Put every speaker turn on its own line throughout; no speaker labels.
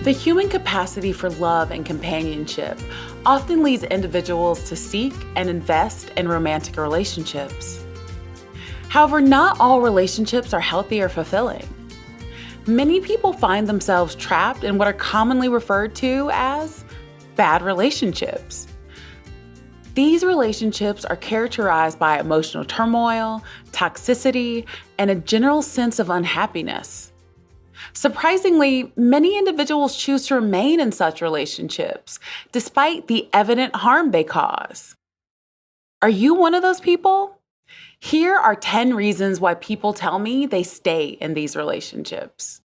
The human capacity for love and companionship often leads individuals to seek and invest in romantic relationships. However, not all relationships are healthy or fulfilling. Many people find themselves trapped in what are commonly referred to as bad relationships. These relationships are characterized by emotional turmoil, toxicity, and a general sense of unhappiness. Surprisingly, many individuals choose to remain in such relationships, despite the evident harm they cause. Are you one of those people? Here are 10 reasons why people tell me they stay in these relationships.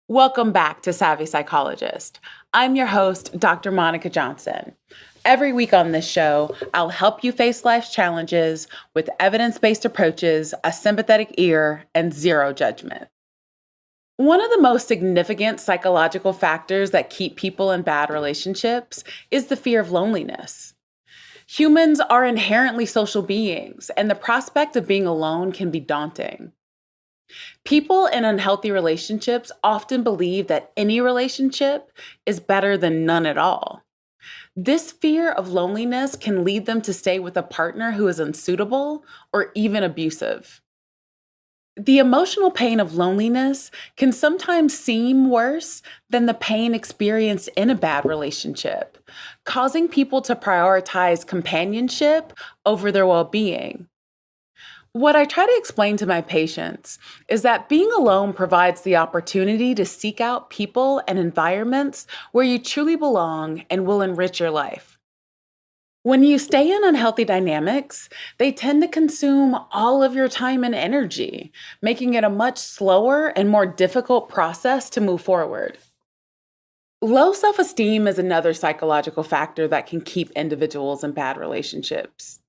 Welcome back to Savvy Psychologist. I'm your host, Dr. Monica Johnson. Every week on this show, I'll help you face life's challenges with evidence-based approaches, a sympathetic ear, and zero judgment. One of the most significant psychological factors that keep people in bad relationships is the fear of loneliness. Humans are inherently social beings, and the prospect of being alone can be daunting. People in unhealthy relationships often believe that any relationship is better than none at all. This fear of loneliness can lead them to stay with a partner who is unsuitable or even abusive. The emotional pain of loneliness can sometimes seem worse than the pain experienced in a bad relationship, causing people to prioritize companionship over their well-being. What I try to explain to my patients is that being alone provides the opportunity to seek out people and environments where you truly belong and will enrich your life. When you stay in unhealthy dynamics, they tend to consume all of your time and energy, making it a much slower and more difficult process to move forward. Low self-esteem is another psychological factor that can keep individuals in bad relationships.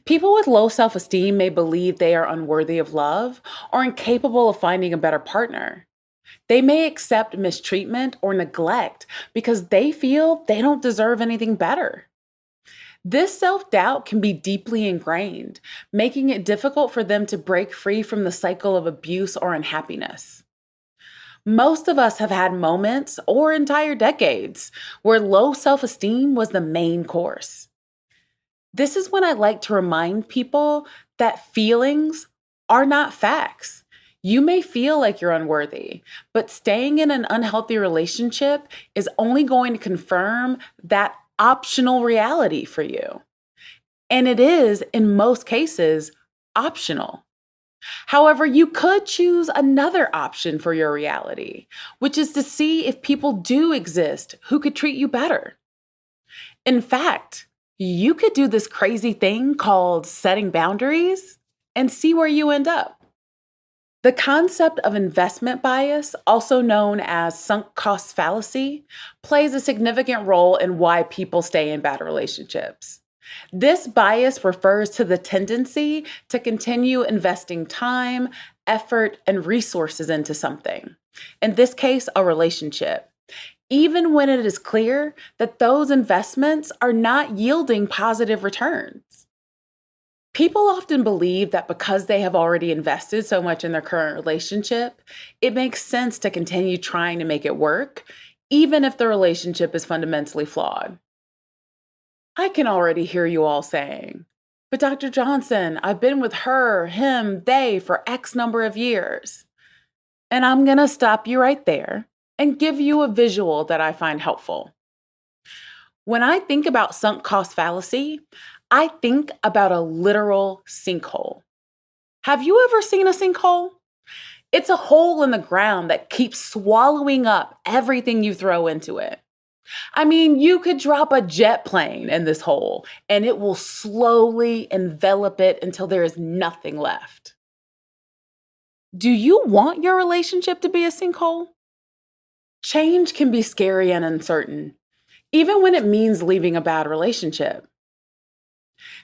People with low self-esteem may believe they are unworthy of love or incapable of finding a better partner. They may accept mistreatment or neglect because they feel they don't deserve anything better. This self-doubt can be deeply ingrained, making it difficult for them to break free from the cycle of abuse or unhappiness. Most of us have had moments or entire decades where low self-esteem was the main course. This is when I like to remind people that feelings are not facts. You may feel like you're unworthy, but staying in an unhealthy relationship is only going to confirm that optional reality for you. And it is, in most cases, optional. However, you could choose another option for your reality, which is to see if people do exist who could treat you better. In fact, you could do this crazy thing called setting boundaries and see where you end up. The concept of investment bias, also known as sunk cost fallacy, plays a significant role in why people stay in bad relationships. This bias refers to the tendency to continue investing time, effort, and resources into something, in this case, a relationship, even when it is clear that those investments are not yielding positive returns. People often believe that because they have already invested so much in their current relationship, it makes sense to continue trying to make it work, even if the relationship is fundamentally flawed. I can already hear you all saying, "But Dr. Johnson, I've been with her, him, they for X number of years." And I'm going to stop you right there and give you a visual that I find helpful. When I think about sunk cost fallacy, I think about a literal sinkhole. Have you ever seen a sinkhole? It's a hole in the ground that keeps swallowing up everything you throw into it. I mean, you could drop a jet plane in this hole and it will slowly envelop it until there is nothing left. Do you want your relationship to be a sinkhole? Change can be scary and uncertain, even when it means leaving a bad relationship.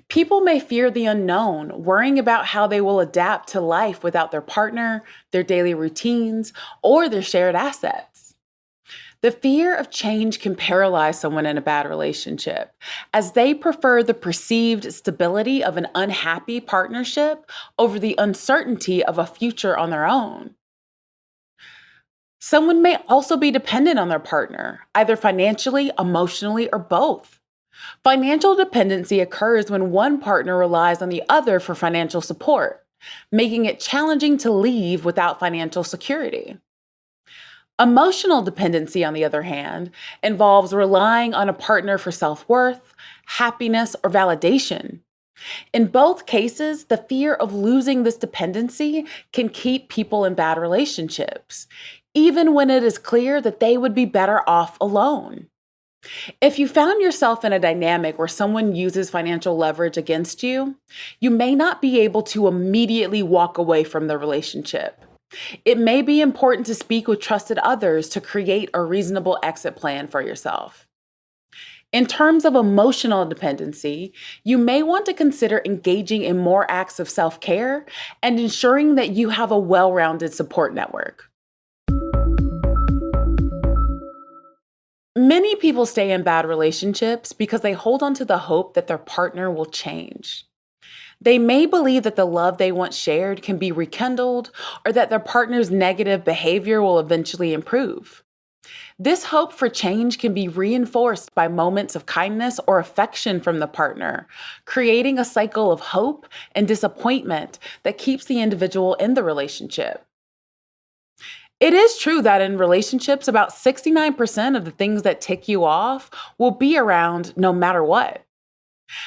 People may fear the unknown, worrying about how they will adapt to life without their partner, their daily routines, or their shared assets. The fear of change can paralyze someone in a bad relationship, as they prefer the perceived stability of an unhappy partnership over the uncertainty of a future on their own. Someone may also be dependent on their partner, either financially, emotionally, or both. Financial dependency occurs when one partner relies on the other for financial support, making it challenging to leave without financial security. Emotional dependency, on the other hand, involves relying on a partner for self worth, happiness, or validation. In both cases, the fear of losing this dependency can keep people in bad relationships, even when it is clear that they would be better off alone. If you found yourself in a dynamic where someone uses financial leverage against you, you may not be able to immediately walk away from the relationship. It may be important to speak with trusted others to create a reasonable exit plan for yourself. In terms of emotional dependency, you may want to consider engaging in more acts of self care and ensuring that you have a well rounded support network. Many people stay in bad relationships because they hold on to the hope that their partner will change. They may believe that the love they once shared can be rekindled or that their partner's negative behavior will eventually improve. This hope for change can be reinforced by moments of kindness or affection from the partner, creating a cycle of hope and disappointment that keeps the individual in the relationship. It is true that in relationships, about 69% of the things that tick you off will be around no matter what.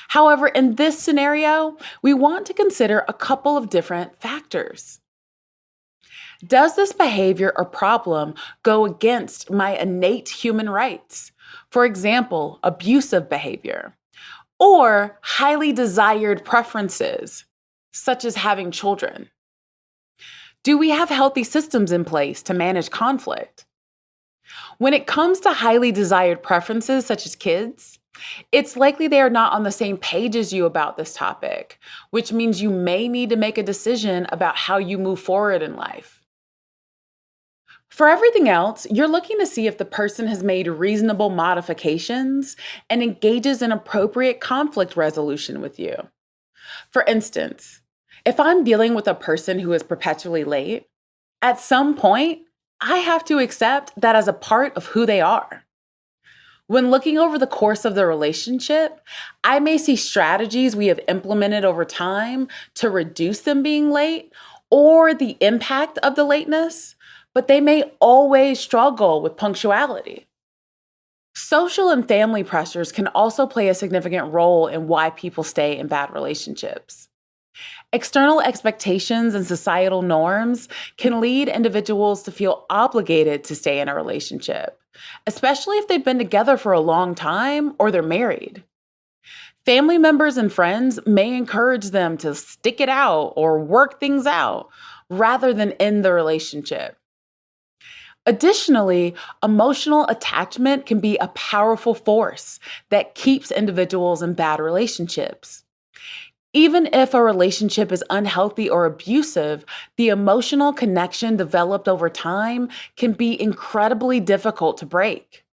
However, in this scenario, we want to consider a couple of different factors. Does this behavior or problem go against my innate human rights? For example, abusive behavior, or highly desired preferences, such as having children? Do we have healthy systems in place to manage conflict? When it comes to highly desired preferences, such as kids, it's likely they are not on the same page as you about this topic, which means you may need to make a decision about how you move forward in life. For everything else, you're looking to see if the person has made reasonable modifications and engages in appropriate conflict resolution with you. For instance, if I'm dealing with a person who is perpetually late, at some point, I have to accept that as a part of who they are. When looking over the course of the relationship, I may see strategies we have implemented over time to reduce them being late or the impact of the lateness, but they may always struggle with punctuality. Social and family pressures can also play a significant role in why people stay in bad relationships. External expectations and societal norms can lead individuals to feel obligated to stay in a relationship, especially if they've been together for a long time or they're married. Family members and friends may encourage them to stick it out or work things out rather than end the relationship. Additionally, emotional attachment can be a powerful force that keeps individuals in bad relationships. Even if a relationship is unhealthy or abusive, the emotional connection developed over time can be incredibly difficult to break.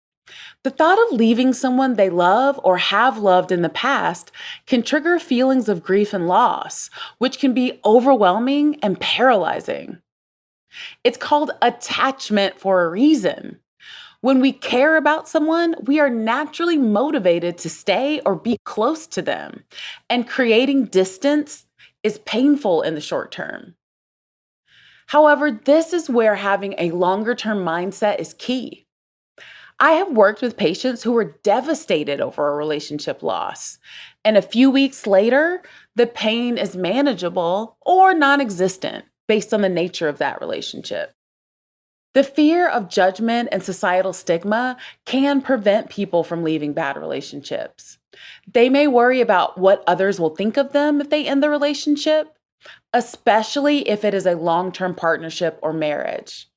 The thought of leaving someone they love or have loved in the past can trigger feelings of grief and loss, which can be overwhelming and paralyzing. It's called attachment for a reason. When we care about someone, we are naturally motivated to stay or be close to them, and creating distance is painful in the short term. However, this is where having a longer term mindset is key. I have worked with patients who were devastated over a relationship loss, and a few weeks later, the pain is manageable or non existent based on the nature of that relationship. The fear of judgment and societal stigma can prevent people from leaving bad relationships. They may worry about what others will think of them if they end the relationship, especially if it is a long term partnership or marriage.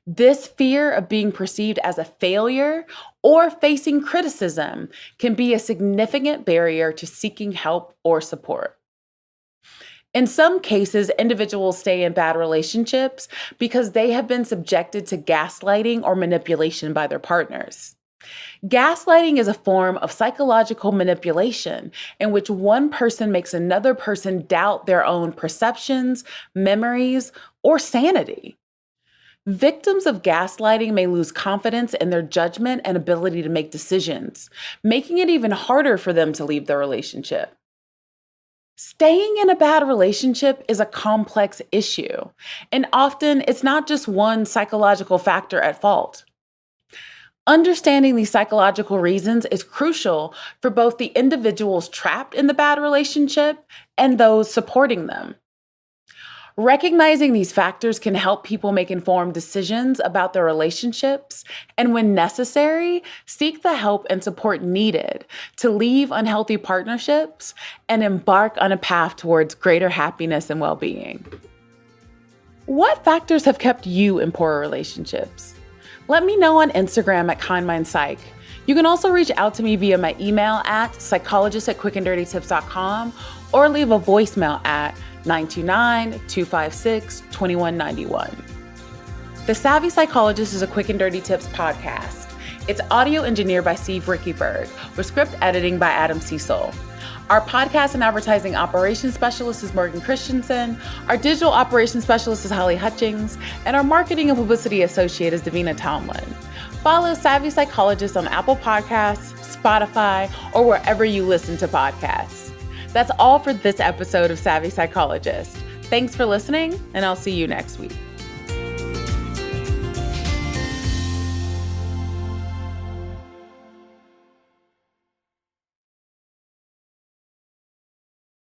This fear of being perceived as a failure or facing criticism can be a significant barrier to seeking help or support. In some cases, individuals stay in bad relationships because they have been subjected to gaslighting or manipulation by their partners. Gaslighting is a form of psychological manipulation in which one person makes another person doubt their own perceptions, memories, or sanity. Victims of gaslighting may lose confidence in their judgment and ability to make decisions, making it even harder for them to leave the relationship. Staying in a bad relationship is a complex issue, and often it's not just one psychological factor at fault. Understanding these psychological reasons is crucial for both the individuals trapped in the bad relationship and those supporting them. Recognizing these factors can help people make informed decisions about their relationships, and when necessary, seek the help and support needed to leave unhealthy partnerships and embark on a path towards greater happiness and well-being. What factors have kept you in poor relationships? Let me know on Instagram at KindMindPsych. You can also reach out to me via my email at psychologist@quickanddirtytips.com or leave a voicemail at 929-256-2191. The Savvy Psychologist is a Quick and Dirty Tips podcast. It's audio engineered by Steve Rickyberg, with script editing by Adam Cecil. Our podcast and advertising operations specialist is Morgan Christensen. Our digital operations specialist is Holly Hutchings. And our marketing and publicity associate is Davina Tomlin. Follow Savvy Psychologist on Apple Podcasts, Spotify, or wherever you listen to podcasts. That's all for this episode of Savvy Psychologist. Thanks for listening, and I'll see you next week.